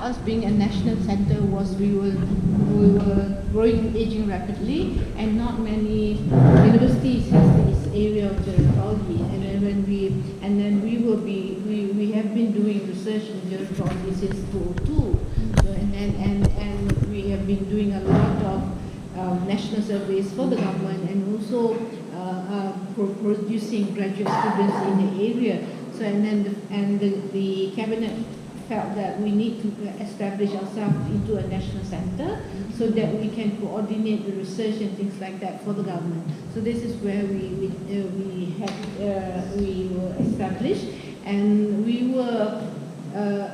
us being a national center was we were growing, aging rapidly, and not many universities has this area of gerontology. And then we have been doing research in gerontology since 2002. So, and we have been doing a lot of national surveys for the government, and also producing graduate students in the area. So the cabinet felt that we need to establish ourselves into a national center so that we can coordinate the research and things like that for the government. So this is where we were established, and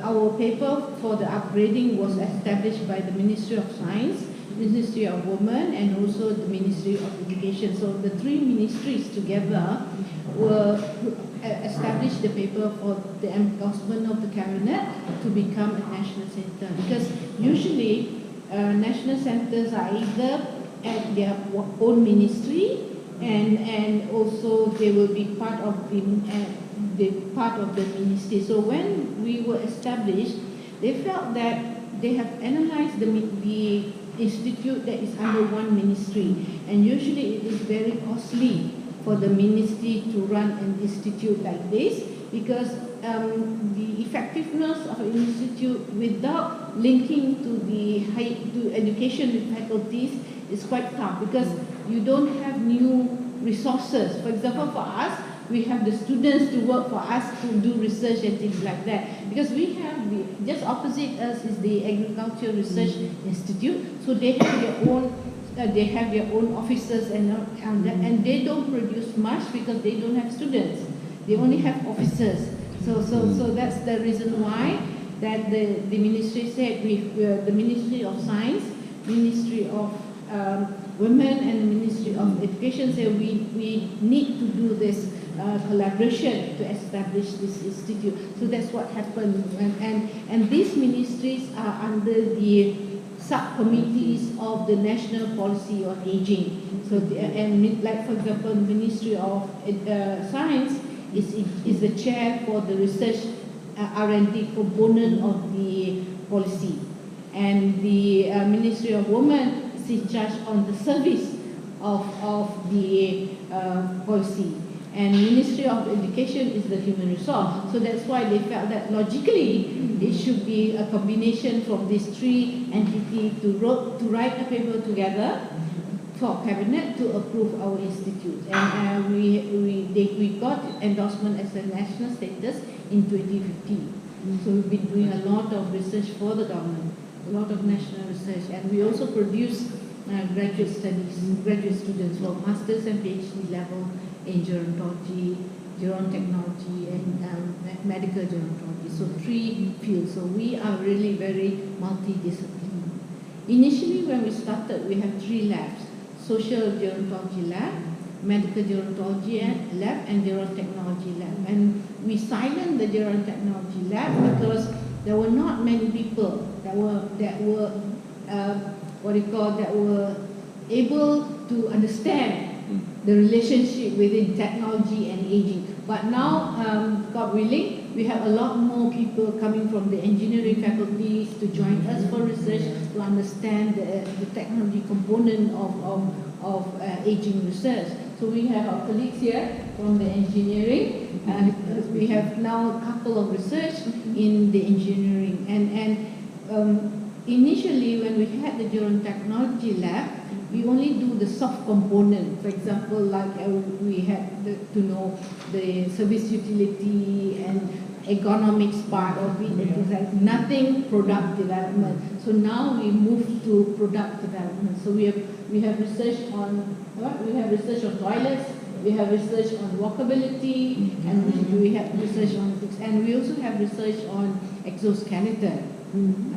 our paper for the upgrading was established by the Ministry of Science, Ministry of Women, and also the Ministry of Education. So the three ministries together were established the paper for the endorsement of the cabinet to become a national center. Because usually national centers are either at their own ministry, and also they will be part of the ministry. So when we were established, they felt that they have analyzed the institute that is under one ministry, and usually it is very costly for the ministry to run an institute like this, because the effectiveness of an institute without linking to education with faculties is quite tough, because you don't have new resources. For example, for us, we have the students to work for us to do research and things like that, because we have just opposite us is the Agriculture Research Institute, so they have their own officers and they don't produce much because they don't have students. They only have officers. So that's the reason why that the ministry said the Ministry of Science, Ministry of Women, and the Ministry of Education said we need to do this collaboration to establish this institute. So that's what happened, and these ministries are under the subcommittees of the National Policy on Aging. So like for example, the Ministry of Science is the chair for the research R&D component of the policy, and the Ministry of Women is in charge on the service of the policy, and Ministry of Education is the human resource. So that's why they felt that logically it should be a combination from these three entities to write a paper together for cabinet to approve our institute. And we got endorsement as a national status in 2015. So we've been doing a lot of research for the government, a lot of national research, and we also produce graduate students for masters and PhD level in gerontology, gerontechnology, and medical gerontology. So three fields. So we are really very multidisciplinary. Initially, when we started, we have three labs: social gerontology lab, medical gerontology lab, and gerontechnology lab. And we silenced the gerontechnology lab because there were not many people that were able to understand the relationship within technology and aging. But now, God willing, we have a lot more people coming from the engineering faculties to join us for research to understand the technology component of aging research. So we have our colleagues here from the engineering, and we have now a couple of research in the engineering. And initially, when we had the gerontechnology lab, we only do the soft component. For example, like we had to know the service utility and ergonomics part of it, and like nothing product development. So now we move to product development. So we have research on what? We have research on toilets, we have research on walkability, and we have research on things, and we also have research on exoskeleton.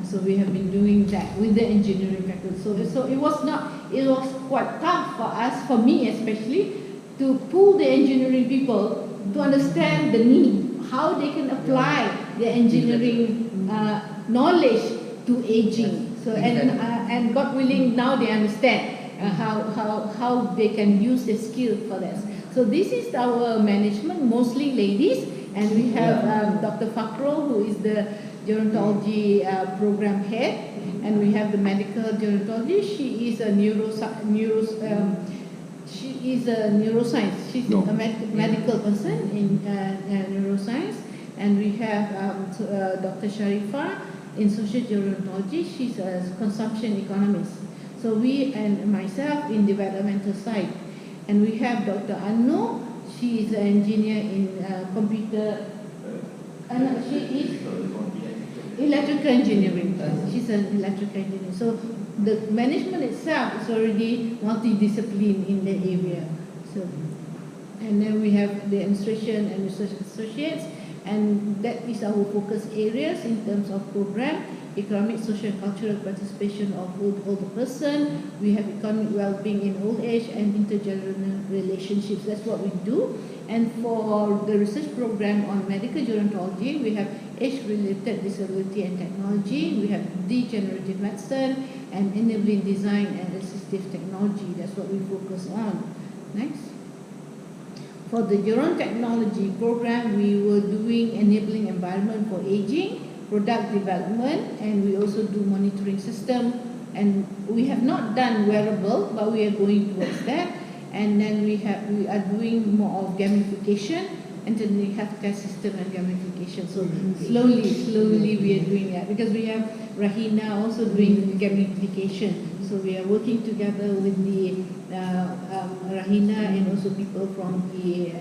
So we have been doing that with the engineering faculty. So it was quite tough for us, for me especially, to pull the engineering people to understand the need, how they can apply the engineering knowledge to aging. So and God willing, now they understand how they can use the skill for this. So this is our management, mostly ladies, and we have Dr. Fakro, who is the gerontology program head, and we have the medical gerontologist. She is a neuroscience. She's a medical person in neuroscience, and we have Dr. Sharifah in social gerontology. She's a consumption economist. So we and myself in developmental side, and we have Dr. Anu. She is an engineer in computer. She is electrical engineering. She's an electrical engineer. So the management itself is already multidisciplinary in the area. So, and then we have the administration and research associates, and that is our focus areas in terms of program: economic, social, and cultural participation of older person. We have economic well-being in old age and intergenerational relationships. That's what we do. And for the research program on medical gerontology, we have age-related disability and technology. We have degenerative medicine and enabling design and assistive technology. That's what we focus on. Next. For the gerontechnology program, we were doing enabling environment for aging, product development, and we also do monitoring system. And we have not done wearable, but we are going towards that. And then we are doing more of gamification, and then the healthcare system and gamification. So slowly we are doing that, because we have Rahina also doing gamification. So we are working together with the Rahina and also people from the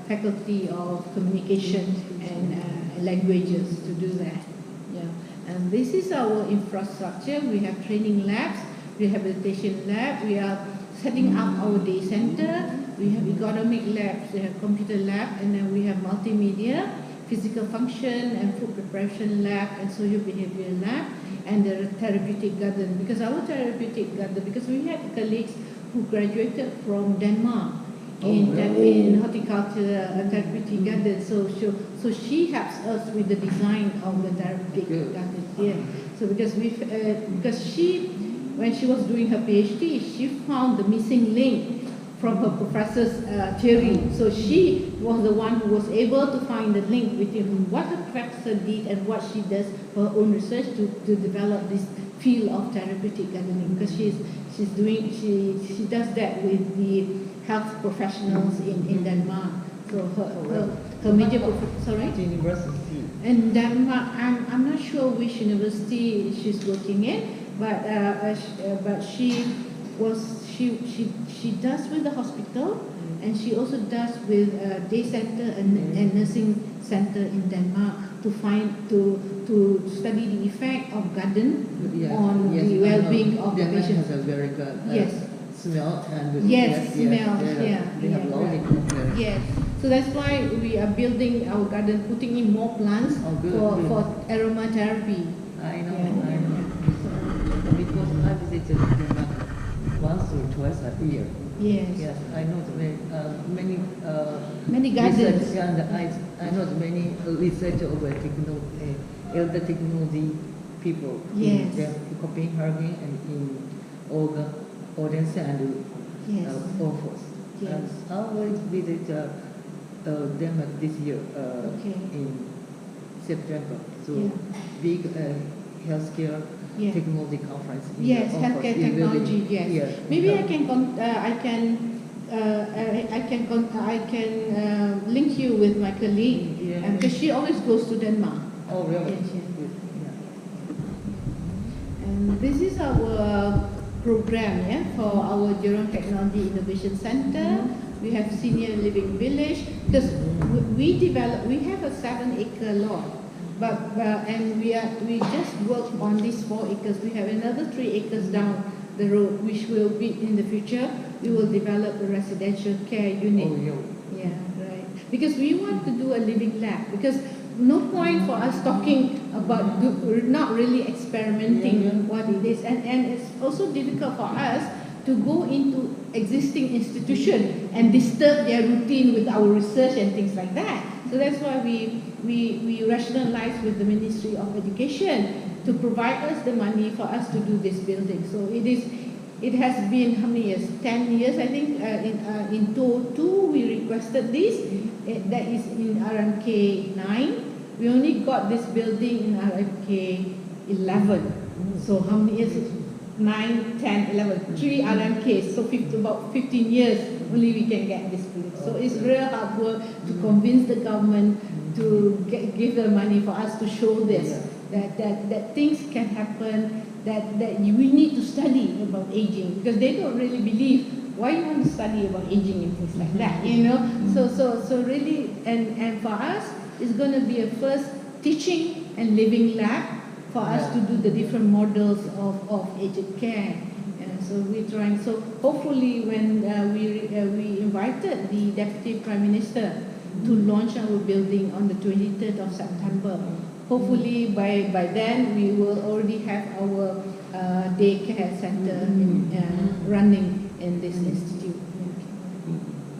faculty of communication and languages to do that. Yeah. And this is our infrastructure. We have training labs, rehabilitation lab. We are setting up our day center. We have economic labs, we have computer lab, and then we have multimedia, physical function and food preparation lab, and social behavior lab, and the therapeutic garden. Because our therapeutic garden, because we had colleagues who graduated from Denmark in horticulture therapeutic garden. So she helps us with the design of the therapeutic garden here. So because she, when she was doing her PhD, she found the missing link from her professor's theory. So she was the one who was able to find the link between what her professor did and what she does for her own research to develop this field of therapeutic gardening. Because she does that with the health professionals in Denmark. So her major sorry? University. In Denmark, I'm not sure which university she's working in, but she does with the hospital, and she also does with day center and nursing center in Denmark to study the effect of garden on the well-being of the patient. Denmark has a very good smell and they have lovely right. Yes. So that's why we are building our garden, putting in more plants for aromatherapy. I know. Because I visited Denmark once or twice a year. Yes. I know many gardens. And I know many research over elder technology people in Copenhagen and in Odense and Aarhus. And I always visit Denmark this year in September. So big healthcare technology conference. Healthcare technology. Yes. Maybe I can link you with my colleague because she always goes to Denmark. Oh, really? Yes. And this is our program for our Gerontechnology Innovation Center. We have senior living village because we have a 7-acre lot. And we just work on these 4 acres. We have another 3 acres down the road, which will be in the future. We will develop a residential care unit. Right. Because we want to do a living lab. Because no point for us talking about not really experimenting what it is, and it's also difficult for us to go into existing institution and disturb their routine with our research and things like that. So that's why we rationalize with the Ministry of Education to provide us the money for us to do this building. So it has been how many years? 10 years, I think. In 2002 we requested this. That is in RMK 9. We only got this building in RMK 11. So how many years? 9, 10, 11, 3 RMKs, so about 15 years only we can get this building. So it's real hard work to convince the government to give the money for us to show this, that things can happen, that we need to study about aging, because they don't really believe why you want to study about aging and things like that, you know. So really, and for us, it's going to be a first teaching and living lab for us to do the different models of aged care. So we're trying. So hopefully, when we invited the Deputy Prime Minister to launch our building on the 23rd of September, hopefully by then we will already have our daycare center running in this institute.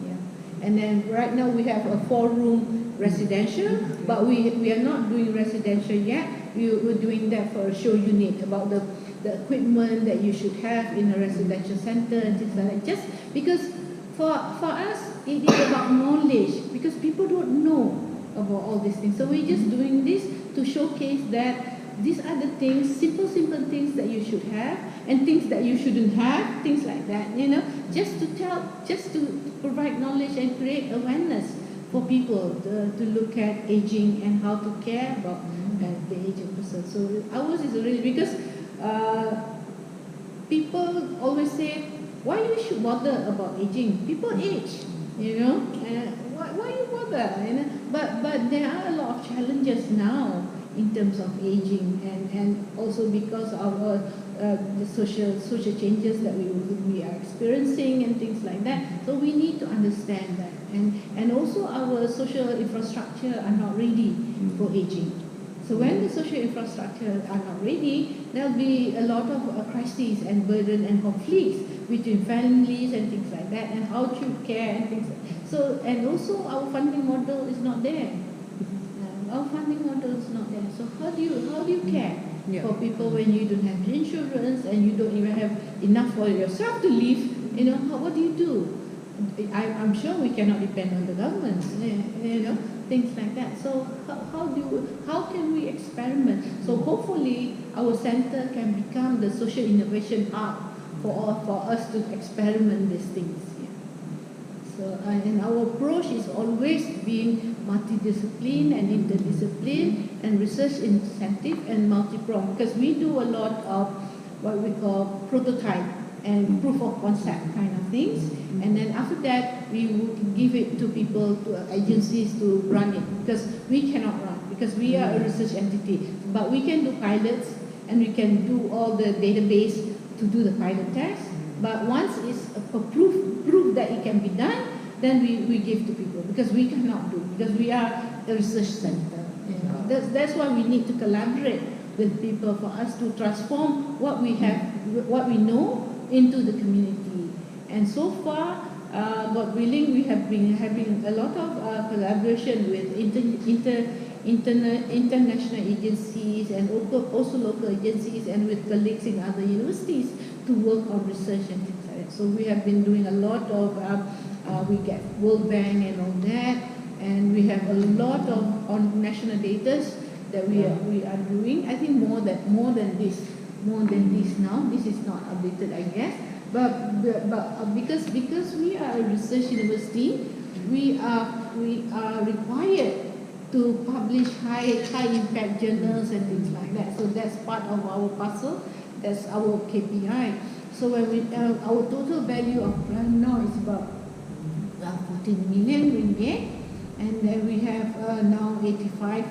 Yeah. And then right now we have a 4-room residential, but we are not doing residential yet. We're doing that for a show unit about the equipment that you should have in a residential center and things like that. Just because for us it is about knowledge, because people don't know about all these things. So we're just doing this to showcase that these are the things, simple things that you should have, and things that you shouldn't have, things like that, you know, just to provide knowledge and create awareness for people to look at aging and how to care about the aging person. So ours is really, because people always say, why you should bother about aging? People age, you know, why you bother, you know? But there are a lot of challenges now in terms of aging, and also because of the social changes that we are experiencing and things like that. So we need to understand that, and also our social infrastructure are not ready for aging. So when the social infrastructure are not ready, there will be a lot of crises and burden and conflicts between families and things like that, and how to care and things like that. So, and also our funding model is not there. Our funding model is not there. So how do you care for people when you don't have insurance and you don't even have enough for yourself to live? You know, what do you do? I'm sure we cannot depend on the government, you know, things like that. So how can we experiment? So hopefully our center can become the social innovation hub for us to experiment these things. Yeah. So and our approach is always being multidiscipline and interdiscipline and research incentive and multi-pronged, because we do a lot of what we call prototype and proof of concept kind of things, and then after that we would give it to people, to agencies to run it, because we cannot run, because we are a research entity, but we can do pilots and we can do all the database to do the pilot test. But once it's a proof that it can be done, then we give to people, because we cannot do, because we are a research center. You know? That's why we need to collaborate with people for us to transform what we have, what we know, into the community. And so far, God willing, we have been having a lot of collaboration with international agencies and also local agencies, and with colleagues in other universities to work on research and things like that. So we have been doing a lot of, we get World Bank and all that, and we have a lot of on national data that we are doing. I think more than this now. This is not updated, I guess. But because we are a research university, we are required to publish high impact journals and things like that. So that's part of our puzzle. That's our KPI. So when our total value of grant now is about 14 million ringgit, and then we have now 85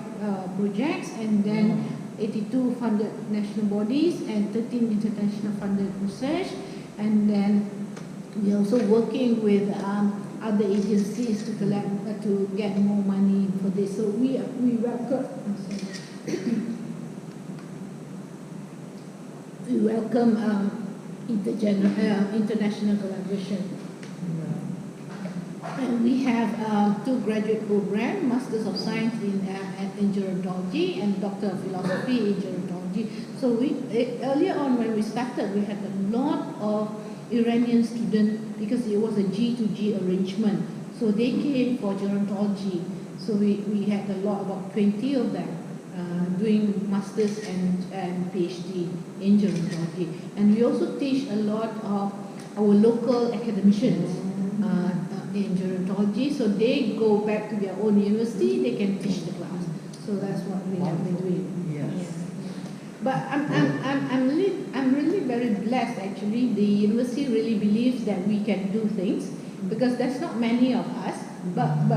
projects, and then 82 funded national bodies and 13 international funded research, and then we're also working with other agencies to get more money for this. So we welcome international collaboration. And we have 2 graduate programs, Masters of Science in Gerontology and Doctor of Philosophy in Gerontology. So earlier on when we started, we had a lot of Iranian students, because it was a G2G arrangement. So they came for gerontology. So we had a lot, about 20 of them, doing masters and PhD in gerontology. And we also teach a lot of our local academicians in gerontology, so they go back to their own university, they can teach the class. So that's what we have been doing. Yes. But I'm really very blessed actually. The university really believes that we can do things, because there's not many of us, but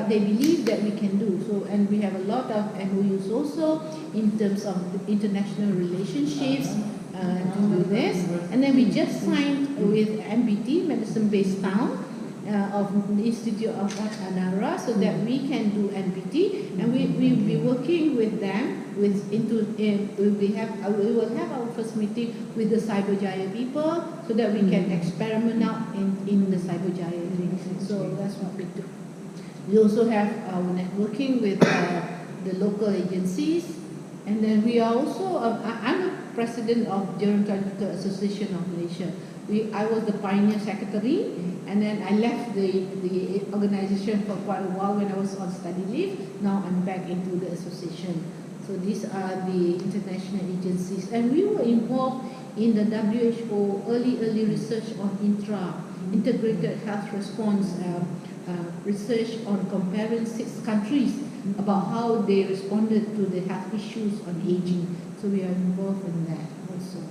they believe that we can do so. And we have a lot of MOUs also in terms of international relationships to do this. And then we just signed with MBT, Medicine-Based Town, of the Institute of Anara, so that we can do NBT, and we will be working with them. We will have our first meeting with the Cyberjaya people, so that we can experiment out in the Cyberjaya. So that's what we do. We also have our networking with the local agencies, and then we are also. I'm a president of Gerontological Association of Malaysia. I was the pioneer secretary, and then I left the organization for quite a while when I was on study leave. Now I'm back into the association. So these are the international agencies, and we were involved in the WHO early research on integrated health response research on comparing 6 countries about how they responded to the health issues on aging. So we are involved in that also.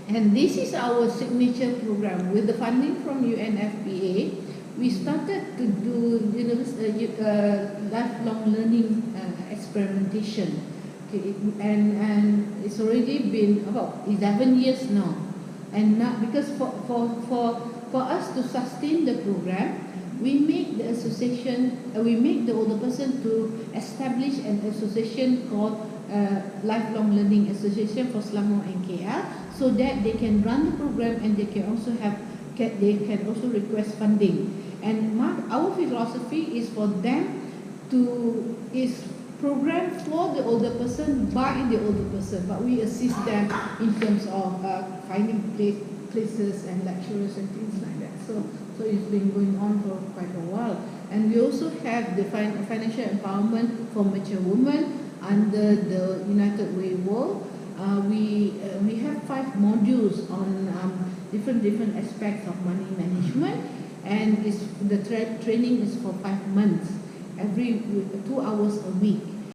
And this is our signature program. With the funding from UNFPA, we started to do lifelong learning experimentation. Okay, and it's already been about 11 years now. And now, because for us to sustain the program, we make the association, we make the older person to establish an association called Lifelong Learning Association for Selangor and KL, so that they can run the program and they can also request funding. And our philosophy is for them is program for the older person by the older person, but we assist them in terms of finding places and lecturers and things like that. So it's been going on for quite a while. And we also have the financial empowerment for mature women under the United Way World. We have 5 modules on different aspects of money management, and the training is for 5 months, every 2 hours a week.